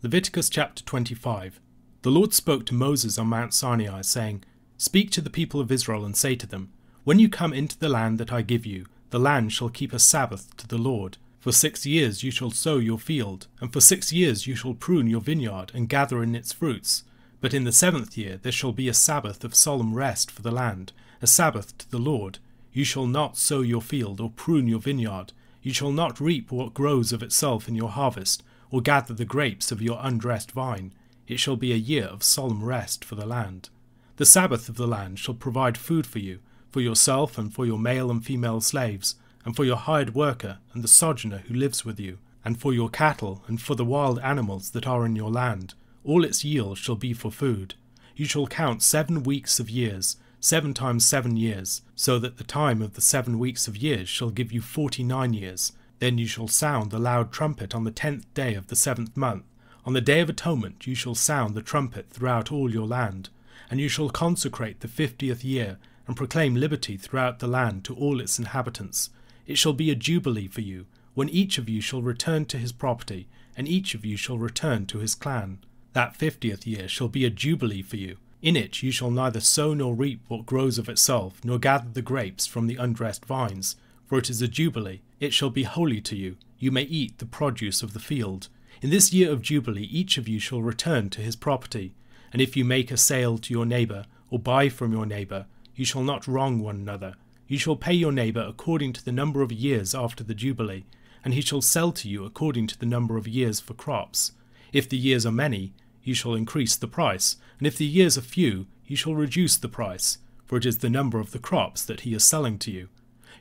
Leviticus chapter 25. The Lord spoke to Moses on Mount Sinai, saying, Speak to the people of Israel and say to them, When you come into the land that I give you, the land shall keep a Sabbath to the Lord. For 6 years you shall sow your field, and for 6 years you shall prune your vineyard and gather in its fruits. But in the 7th year there shall be a Sabbath of solemn rest for the land, a Sabbath to the Lord. You shall not sow your field or prune your vineyard. You shall not reap what grows of itself in your harvest, or gather the grapes of your undressed vine. It shall be a year of solemn rest for the land. The Sabbath of the land shall provide food for you, for yourself and for your male and female slaves, and for your hired worker and the sojourner who lives with you, and for your cattle and for the wild animals that are in your land. All its yield shall be for food. You shall count 7 weeks of years, 7 times 7 years, so that the time of the 7 weeks of years shall give you 49 years. Then you shall sound the loud trumpet on the 10th day of the 7th month. On the day of atonement you shall sound the trumpet throughout all your land. And you shall consecrate the 50th year, and proclaim liberty throughout the land to all its inhabitants. It shall be a jubilee for you, when each of you shall return to his property, and each of you shall return to his clan. That 50th year shall be a jubilee for you. In it you shall neither sow nor reap what grows of itself, nor gather the grapes from the undressed vines. For it is a jubilee. It shall be holy to you. You may eat the produce of the field. In this year of jubilee each of you shall return to his property. And if you make a sale to your neighbour, or buy from your neighbour, you shall not wrong one another. You shall pay your neighbour according to the number of years after the jubilee, and he shall sell to you according to the number of years for crops. If the years are many, you shall increase the price, and if the years are few, you shall reduce the price, for it is the number of the crops that he is selling to you.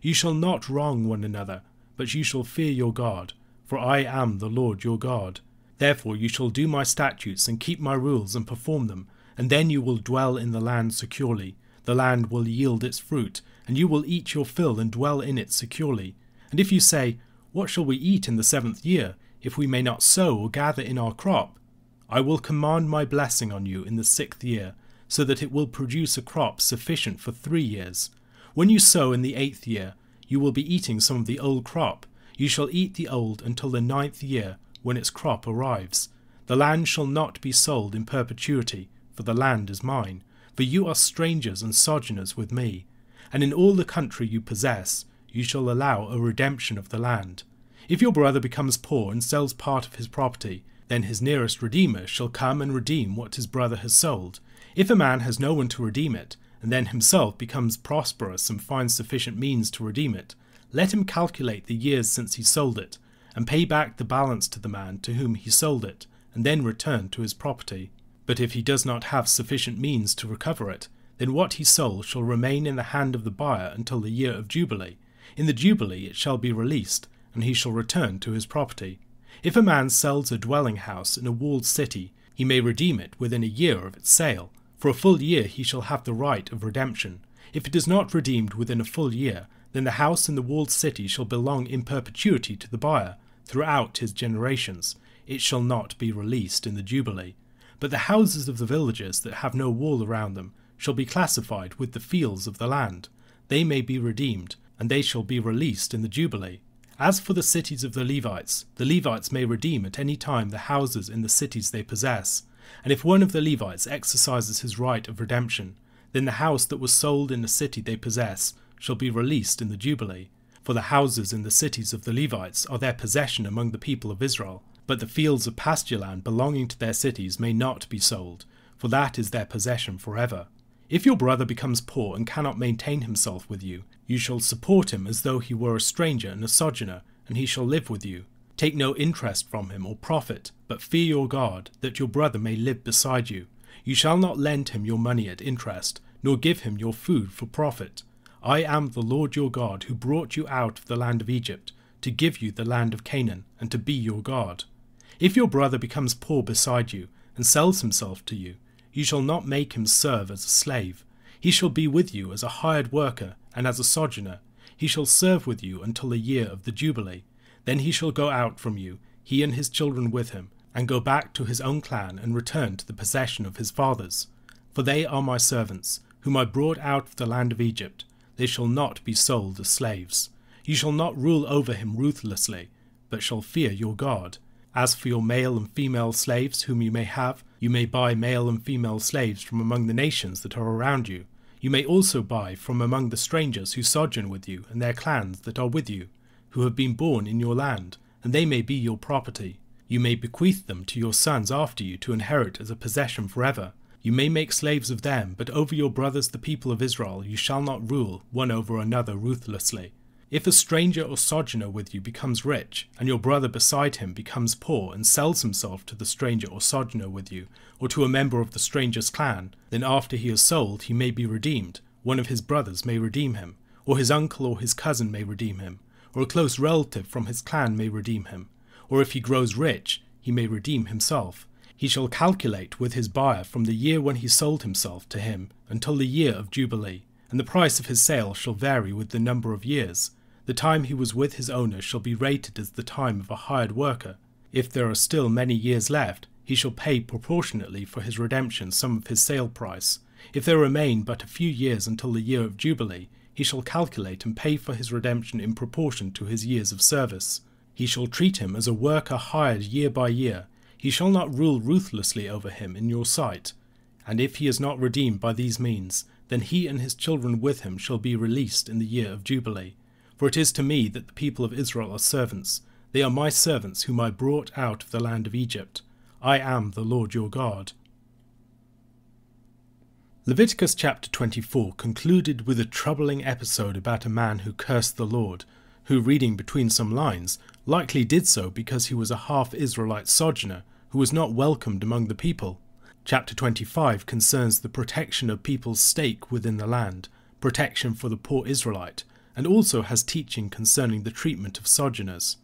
You shall not wrong one another, but you shall fear your God, for I am the Lord your God. Therefore you shall do my statutes and keep my rules and perform them, and then you will dwell in the land securely. The land will yield its fruit, and you will eat your fill and dwell in it securely. And if you say, What shall we eat in the 7th year, if we may not sow or gather in our crop? I will command my blessing on you in the 6th year, so that it will produce a crop sufficient for 3 years. When you sow in the 8th year, you will be eating some of the old crop. You shall eat the old until the 9th year, when its crop arrives. The land shall not be sold in perpetuity, for the land is mine. For you are strangers and sojourners with me. And in all the country you possess, you shall allow a redemption of the land. If your brother becomes poor and sells part of his property, then his nearest redeemer shall come and redeem what his brother has sold. If a man has no one to redeem it, and then himself becomes prosperous and finds sufficient means to redeem it, let him calculate the years since he sold it, and pay back the balance to the man to whom he sold it, and then return to his property. But if he does not have sufficient means to recover it, then what he sold shall remain in the hand of the buyer until the year of Jubilee. In the Jubilee it shall be released, and he shall return to his property. If a man sells a dwelling house in a walled city, he may redeem it within a year of its sale. For a full year he shall have the right of redemption. If it is not redeemed within a full year, then the house in the walled city shall belong in perpetuity to the buyer, throughout his generations. It shall not be released in the Jubilee. But the houses of the villagers that have no wall around them shall be classified with the fields of the land. They may be redeemed, and they shall be released in the Jubilee. As for the cities of the Levites may redeem at any time the houses in the cities they possess. And if one of the Levites exercises his right of redemption, then the house that was sold in the city they possess shall be released in the Jubilee. For the houses in the cities of the Levites are their possession among the people of Israel. But the fields of pasture land belonging to their cities may not be sold, for that is their possession forever. If your brother becomes poor and cannot maintain himself with you, you shall support him as though he were a stranger and a sojourner, and he shall live with you. Take no interest from him or profit, but fear your God, that your brother may live beside you. You shall not lend him your money at interest, nor give him your food for profit. I am the Lord your God, who brought you out of the land of Egypt, to give you the land of Canaan, and to be your God. If your brother becomes poor beside you, and sells himself to you, you shall not make him serve as a slave. He shall be with you as a hired worker, and as a sojourner. He shall serve with you until the year of the Jubilee. Then he shall go out from you, he and his children with him, and go back to his own clan and return to the possession of his fathers. For they are my servants, whom I brought out of the land of Egypt. They shall not be sold as slaves. You shall not rule over him ruthlessly, but shall fear your God. As for your male and female slaves whom you may have, you may buy male and female slaves from among the nations that are around you. You may also buy from among the strangers who sojourn with you and their clans that are with you, who have been born in your land, and they may be your property. You may bequeath them to your sons after you to inherit as a possession forever. You may make slaves of them, but over your brothers the people of Israel you shall not rule one over another ruthlessly. If a stranger or sojourner with you becomes rich, and your brother beside him becomes poor and sells himself to the stranger or sojourner with you, or to a member of the stranger's clan, then after he is sold he may be redeemed. One of his brothers may redeem him, or his uncle or his cousin may redeem him, or a close relative from his clan may redeem him. Or if he grows rich, he may redeem himself. He shall calculate with his buyer from the year when he sold himself to him until the year of Jubilee, and the price of his sale shall vary with the number of years. The time he was with his owner shall be rated as the time of a hired worker. If there are still many years left, he shall pay proportionately for his redemption some of his sale price. If there remain but a few years until the year of Jubilee, he shall calculate and pay for his redemption in proportion to his years of service. He shall treat him as a worker hired year by year. He shall not rule ruthlessly over him in your sight. And if he is not redeemed by these means, then he and his children with him shall be released in the year of Jubilee. For it is to me that the people of Israel are servants. They are my servants whom I brought out of the land of Egypt. I am the Lord your God. Leviticus chapter 24 concluded with a troubling episode about a man who cursed the Lord, who, reading between some lines, likely did so because he was a half-Israelite sojourner who was not welcomed among the people. Chapter 25 concerns the protection of people's stake within the land, protection for the poor Israelite, and also has teaching concerning the treatment of sojourners.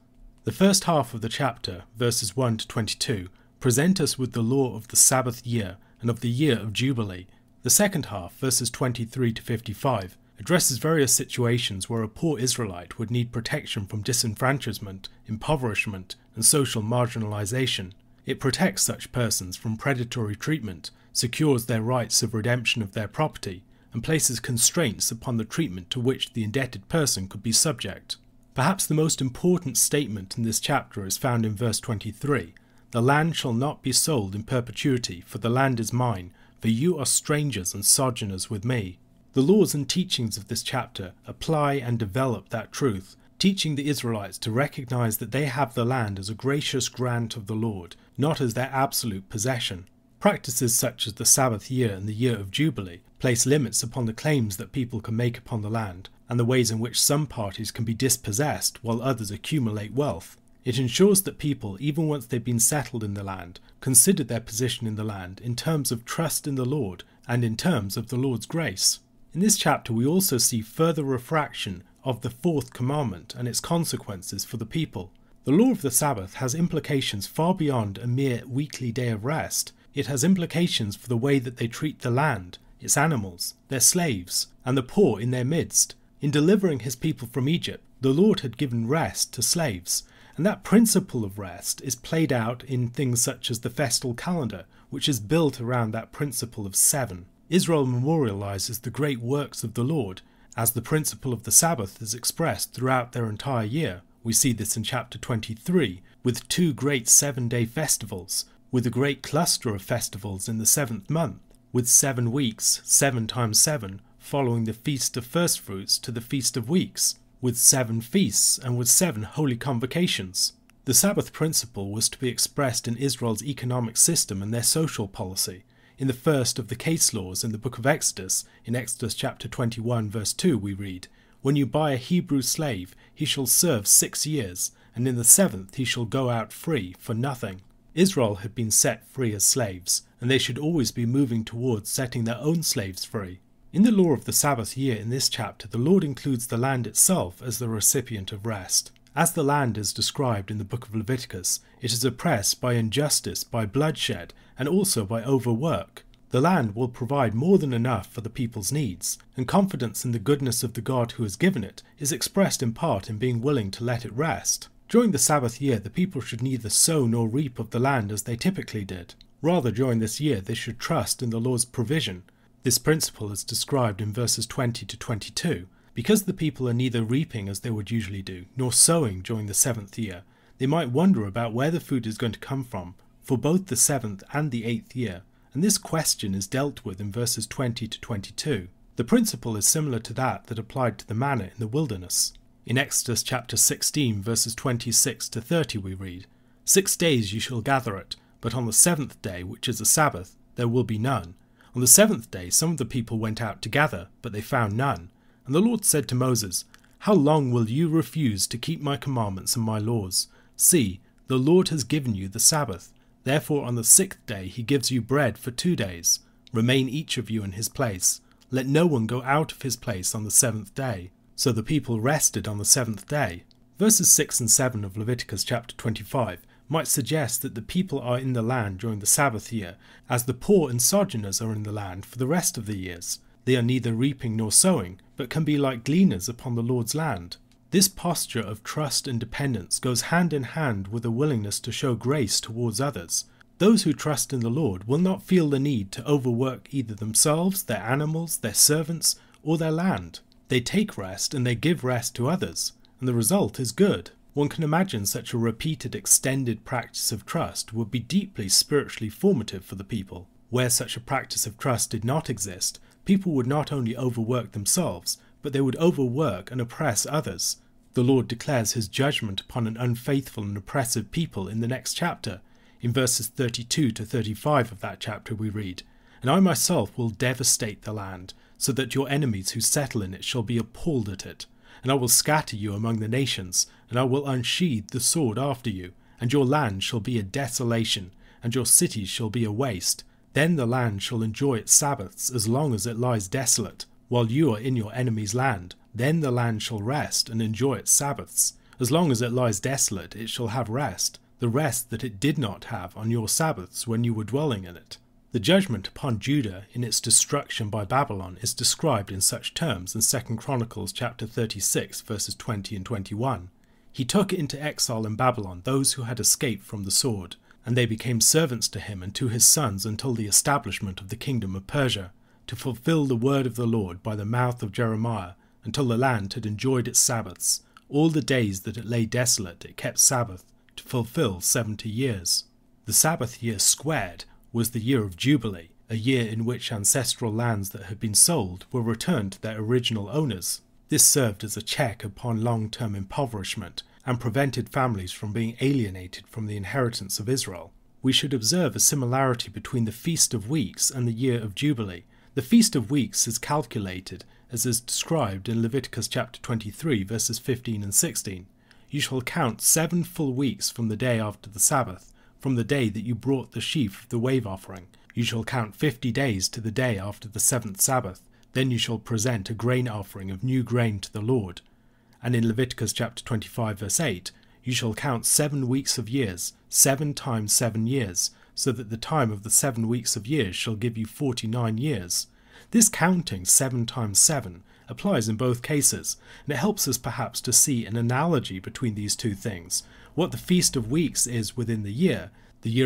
The first half of the chapter, verses 1 to 22, present us with the law of the Sabbath year and of the year of Jubilee. The second half, verses 23 to 55, addresses various situations where a poor Israelite would need protection from disenfranchisement, impoverishment, and social marginalization. It protects such persons from predatory treatment, secures their rights of redemption of their property, and places constraints upon the treatment to which the indebted person could be subject. Perhaps the most important statement in this chapter is found in verse 23. The land shall not be sold in perpetuity, for the land is mine, for you are strangers and sojourners with me. The laws and teachings of this chapter apply and develop that truth, teaching the Israelites to recognize that they have the land as a gracious grant of the Lord, not as their absolute possession. Practices such as the Sabbath year and the year of Jubilee place limits upon the claims that people can make upon the land, and the ways in which some parties can be dispossessed while others accumulate wealth. It ensures that people, even once they've been settled in the land, consider their position in the land in terms of trust in the Lord and in terms of the Lord's grace. In this chapter we also see further refraction of the fourth commandment and its consequences for the people. The law of the Sabbath has implications far beyond a mere weekly day of rest. It has implications for the way that they treat the land, its animals, their slaves, and the poor in their midst. In delivering his people from Egypt, the Lord had given rest to slaves, and that principle of rest is played out in things such as the festal calendar, which is built around that principle of 7. Israel memorializes the great works of the Lord, as the principle of the Sabbath is expressed throughout their entire year. We see this in chapter 23, with 2 great 7-day festivals, with a great cluster of festivals in the 7th month, with 7 weeks, 7 times 7, following the Feast of Firstfruits to the Feast of Weeks, with 7 feasts and with 7 holy convocations. The Sabbath principle was to be expressed in Israel's economic system and their social policy. In the first of the case laws in the book of Exodus, in Exodus chapter 21 verse 2 we read, "When you buy a Hebrew slave, he shall serve 6 years, and in the 7th he shall go out free for nothing." Israel had been set free as slaves, and they should always be moving towards setting their own slaves free. In the law of the Sabbath year in this chapter, the Lord includes the land itself as the recipient of rest. As the land is described in the book of Leviticus, it is oppressed by injustice, by bloodshed, and also by overwork. The land will provide more than enough for the people's needs, and confidence in the goodness of the God who has given it is expressed in part in being willing to let it rest. During the Sabbath year, the people should neither sow nor reap of the land as they typically did. Rather, during this year, they should trust in the Lord's provision. This principle is described in verses 20 to 22. Because the people are neither reaping as they would usually do, nor sowing during the 7th year, they might wonder about where the food is going to come from for both the 7th and the 8th year, and this question is dealt with in verses 20 to 22. The principle is similar to that applied to the manna in the wilderness. In Exodus chapter 16 verses 26 to 30 we read, 6 days you shall gather it, but on the 7th day, which is a Sabbath, there will be none. On the 7th day some of the people went out to gather, but they found none. And the Lord said to Moses, How long will you refuse to keep my commandments and my laws? See, the Lord has given you the Sabbath. Therefore on the 6th day he gives you bread for 2 days. Remain each of you in his place. Let no one go out of his place on the 7th day. So the people rested on the 7th day. Verses 6 and 7 of Leviticus chapter 25 might suggest that the people are in the land during the Sabbath year, as the poor and sojourners are in the land for the rest of the years. They are neither reaping nor sowing, but can be like gleaners upon the Lord's land. This posture of trust and dependence goes hand in hand with a willingness to show grace towards others. Those who trust in the Lord will not feel the need to overwork either themselves, their animals, their servants, or their land. They take rest and they give rest to others, and the result is good. One can imagine such a repeated, extended practice of trust would be deeply spiritually formative for the people. Where such a practice of trust did not exist, people would not only overwork themselves, but they would overwork and oppress others. The Lord declares his judgment upon an unfaithful and oppressive people in the next chapter. In verses 32 to 35 of that chapter we read, And I myself will devastate the land, so that your enemies who settle in it shall be appalled at it. And I will scatter you among the nations, and I will unsheathe the sword after you, and your land shall be a desolation, and your cities shall be a waste. Then the land shall enjoy its Sabbaths as long as it lies desolate, while you are in your enemy's land. Then the land shall rest and enjoy its Sabbaths. As long as it lies desolate, it shall have rest, the rest that it did not have on your Sabbaths when you were dwelling in it. The judgment upon Judah in its destruction by Babylon is described in such terms in 2 Chronicles chapter 36 verses 20 and 21. He took into exile in Babylon those who had escaped from the sword, and they became servants to him and to his sons until the establishment of the kingdom of Persia, to fulfill the word of the Lord by the mouth of Jeremiah, until the land had enjoyed its Sabbaths. All the days that it lay desolate it kept Sabbath, to fulfill 70 years. The Sabbath year squared was the Year of Jubilee, a year in which ancestral lands that had been sold were returned to their original owners. This served as a check upon long-term impoverishment and prevented families from being alienated from the inheritance of Israel. We should observe a similarity between the Feast of Weeks and the Year of Jubilee. The Feast of Weeks is calculated as is described in Leviticus chapter 23 verses 15 and 16. You shall count 7 full weeks from the day after the Sabbath, from the day that you brought the sheaf of the wave offering. You shall count 50 days to the day after the 7th Sabbath. Then you shall present a grain offering of new grain to the Lord. And in Leviticus chapter 25 verse 8, you shall count 7 weeks of years, 7 times 7 years, so that the time of the 7 weeks of years shall give you 49 years. This counting 7 times 7 applies in both cases, and it helps us perhaps to see an analogy between these two things. What the Feast of Weeks is within the Year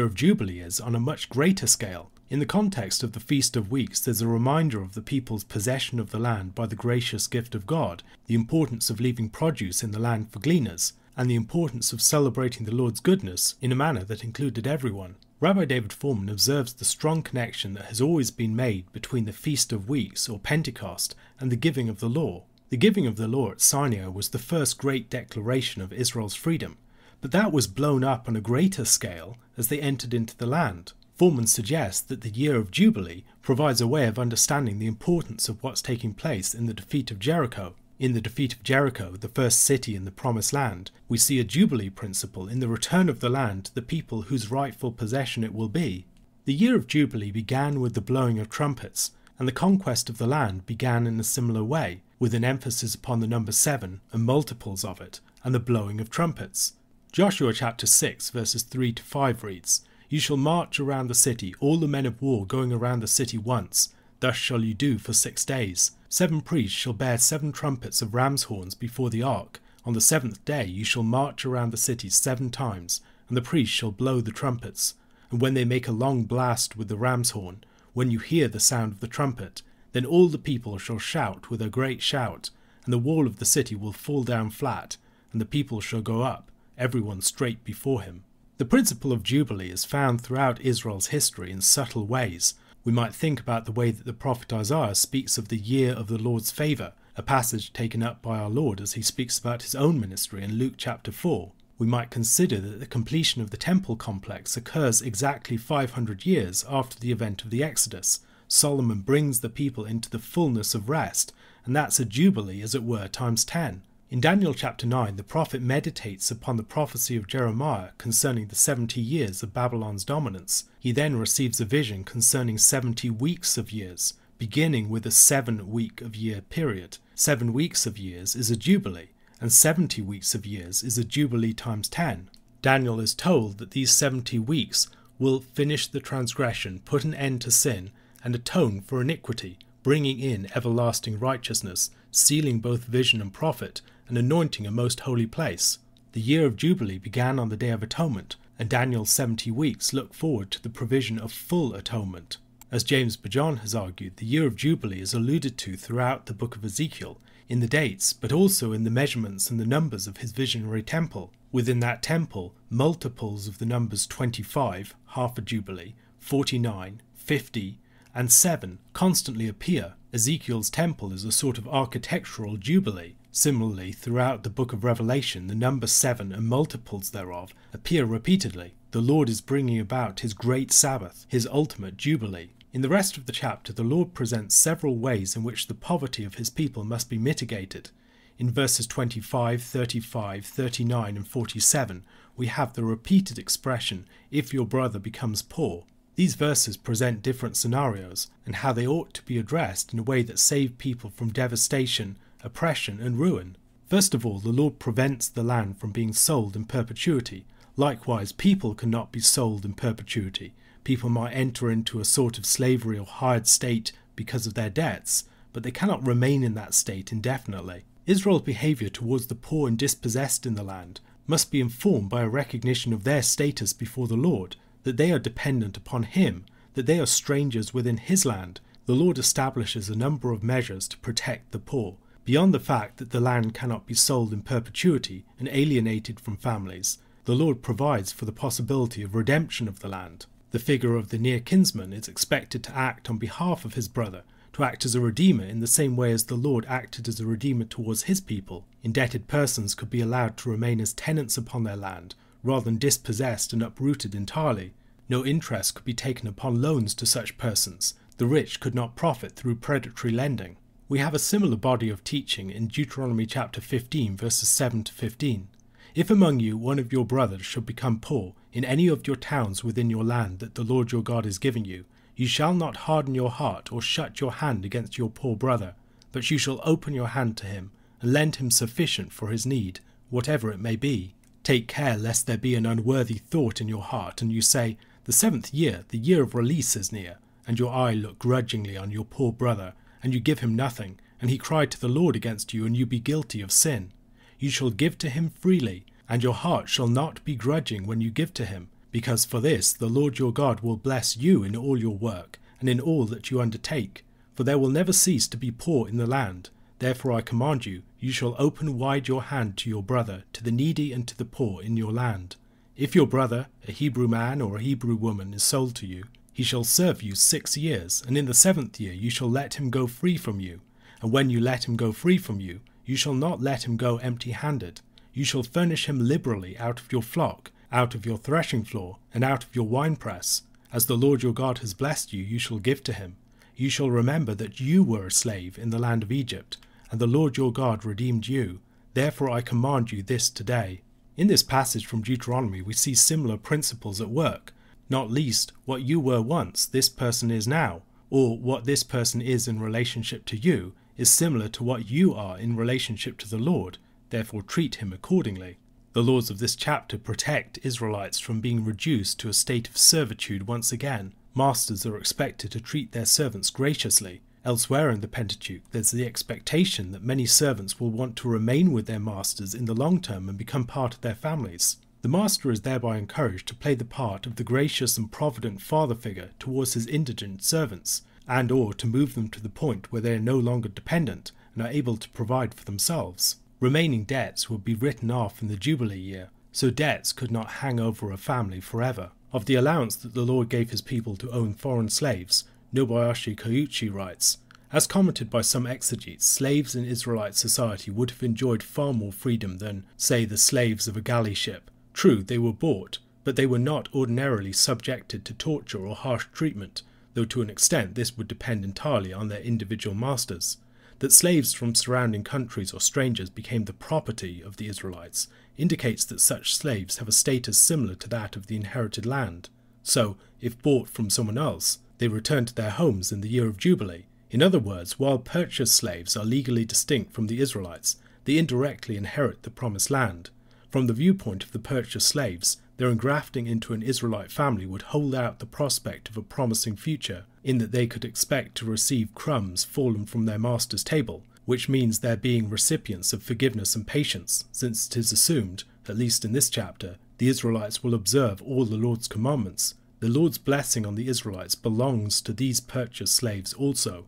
of Jubilee is on a much greater scale. In the context of the Feast of Weeks, there's a reminder of the people's possession of the land by the gracious gift of God, the importance of leaving produce in the land for gleaners, and the importance of celebrating the Lord's goodness in a manner that included everyone. Rabbi David Foreman observes the strong connection that has always been made between the Feast of Weeks, or Pentecost, and the giving of the law. The giving of the law at Sinai was the first great declaration of Israel's freedom, but that was blown up on a greater scale as they entered into the land. Foreman suggests that the Year of Jubilee provides a way of understanding the importance of what's taking place in the defeat of Jericho. In the defeat of Jericho, the first city in the Promised Land, we see a Jubilee principle in the return of the land to the people whose rightful possession it will be. The Year of Jubilee began with the blowing of trumpets, and the conquest of the land began in a similar way, with an emphasis upon the number 7 and multiples of it, and the blowing of trumpets. Joshua chapter 6 verses 3 to 5 reads, You shall march around the city, all the men of war going around the city once. Thus shall you do for 6 days. 7 priests shall bear 7 trumpets of ram's horns before the ark. On the 7th day you shall march around the city 7 times, and the priests shall blow the trumpets. And when they make a long blast with the ram's horn, when you hear the sound of the trumpet, then all the people shall shout with a great shout, and the wall of the city will fall down flat, and the people shall go up, everyone straight before him. The principle of Jubilee is found throughout Israel's history in subtle ways. We might think about the way that the prophet Isaiah speaks of the year of the Lord's favour, a passage taken up by our Lord as he speaks about his own ministry in Luke chapter 4. We might consider that the completion of the temple complex occurs exactly 500 years after the event of the Exodus. Solomon brings the people into the fullness of rest, and that's a jubilee, as it were, times 10. In Daniel chapter 9, the prophet meditates upon the prophecy of Jeremiah concerning the 70 years of Babylon's dominance. He then receives a vision concerning 70 weeks of years, beginning with a 7-week of year period. 7 weeks of years is a jubilee, and 70 weeks of years is a jubilee times 10. Daniel is told that these 70 weeks will finish the transgression, put an end to sin, and atone for iniquity, bringing in everlasting righteousness, sealing both vision and prophet, and anointing a most holy place. The year of Jubilee began on the Day of Atonement, and Daniel's 70 weeks look forward to the provision of full atonement. As James Bajon has argued, the year of Jubilee is alluded to throughout the book of Ezekiel, in the dates, but also in the measurements and the numbers of his visionary temple. Within that temple, multiples of the numbers 25, half a jubilee, 49, 50, and 7 constantly appear. Ezekiel's temple is a sort of architectural jubilee. Similarly, throughout the book of Revelation, the number 7 and multiples thereof appear repeatedly. The Lord is bringing about his great Sabbath, his ultimate jubilee. In the rest of the chapter, the Lord presents several ways in which the poverty of his people must be mitigated. In verses 25, 35, 39 and 47, we have the repeated expression, "if your brother becomes poor." These verses present different scenarios and how they ought to be addressed in a way that save people from devastation, oppression and ruin. First of all, the Lord prevents the land from being sold in perpetuity. Likewise, people cannot be sold in perpetuity. People might enter into a sort of slavery or hired state because of their debts, but they cannot remain in that state indefinitely. Israel's behaviour towards the poor and dispossessed in the land must be informed by a recognition of their status before the Lord, that they are dependent upon him, that they are strangers within his land. The Lord establishes a number of measures to protect the poor. Beyond the fact that the land cannot be sold in perpetuity and alienated from families, the Lord provides for the possibility of redemption of the land. The figure of the near kinsman is expected to act on behalf of his brother, to act as a redeemer in the same way as the Lord acted as a redeemer towards his people. Indebted persons could be allowed to remain as tenants upon their land, rather than dispossessed and uprooted entirely. No interest could be taken upon loans to such persons. The rich could not profit through predatory lending. We have a similar body of teaching in Deuteronomy chapter 15 verses 7 to 15. If among you one of your brothers should become poor in any of your towns within your land that the Lord your God is giving you, you shall not harden your heart or shut your hand against your poor brother, but you shall open your hand to him and lend him sufficient for his need, whatever it may be. Take care lest there be an unworthy thought in your heart, and you say, "The 7th year, the year of release, is near," and your eye look grudgingly on your poor brother, and you give him nothing, and he cry to the Lord against you, and you be guilty of sin. You shall give to him freely, and your heart shall not be grudging when you give to him, because for this the Lord your God will bless you in all your work, and in all that you undertake. For there will never cease to be poor in the land. Therefore I command you, you shall open wide your hand to your brother, to the needy and to the poor in your land. If your brother, a Hebrew man or a Hebrew woman, is sold to you, he shall serve you 6 years, and in the 7th year you shall let him go free from you. And when you let him go free from you, you shall not let him go empty-handed. You shall furnish him liberally out of your flock, out of your threshing floor, and out of your winepress. As the Lord your God has blessed you, you shall give to him. You shall remember that you were a slave in the land of Egypt, and the Lord your God redeemed you. Therefore I command you this today. In this passage from Deuteronomy we see similar principles at work. Not least, what you were once, this person is now, or what this person is in relationship to you, is similar to what you are in relationship to the Lord. Therefore treat him accordingly. The laws of this chapter protect Israelites from being reduced to a state of servitude once again. Masters are expected to treat their servants graciously. Elsewhere in the Pentateuch, there's the expectation that many servants will want to remain with their masters in the long term and become part of their families. The master is thereby encouraged to play the part of the gracious and provident father figure towards his indigent servants, and or to move them to the point where they are no longer dependent and are able to provide for themselves. Remaining debts will be written off in the Jubilee year. so debts could not hang over a family forever. Of the allowance that the Lord gave his people to own foreign slaves, Nobuyoshi Koichi writes, "As commented by some exegetes, slaves in Israelite society would have enjoyed far more freedom than, say, the slaves of a galley ship. True, they were bought, but they were not ordinarily subjected to torture or harsh treatment, though to an extent this would depend entirely on their individual masters. That slaves from surrounding countries or strangers became the property of the Israelites indicates that such slaves have a status similar to that of the inherited land. So, if bought from someone else, they return to their homes in the Year of Jubilee. In other words, while purchased slaves are legally distinct from the Israelites, they indirectly inherit the promised land. From the viewpoint of the purchased slaves, their engrafting into an Israelite family would hold out the prospect of a promising future, in that they could expect to receive crumbs fallen from their master's table, which means their being recipients of forgiveness and patience, since it is assumed, at least in this chapter, the Israelites will observe all the Lord's commandments. The Lord's blessing on the Israelites belongs to these purchased slaves also.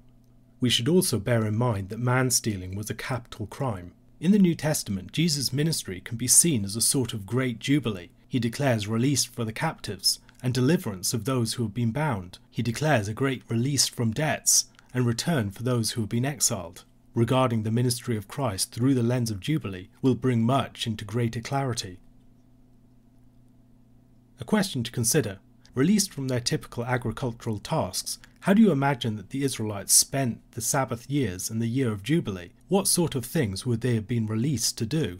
We should also bear in mind that man-stealing was a capital crime. In the New Testament, Jesus' ministry can be seen as a sort of great jubilee. He declares release for the captives and deliverance of those who have been bound. He declares a great release from debts and return for those who have been exiled. Regarding the ministry of Christ through the lens of Jubilee will bring much into greater clarity. A question to consider. Released from their typical agricultural tasks, how do you imagine that the Israelites spent the Sabbath years and the Year of Jubilee? What sort of things would they have been released to do?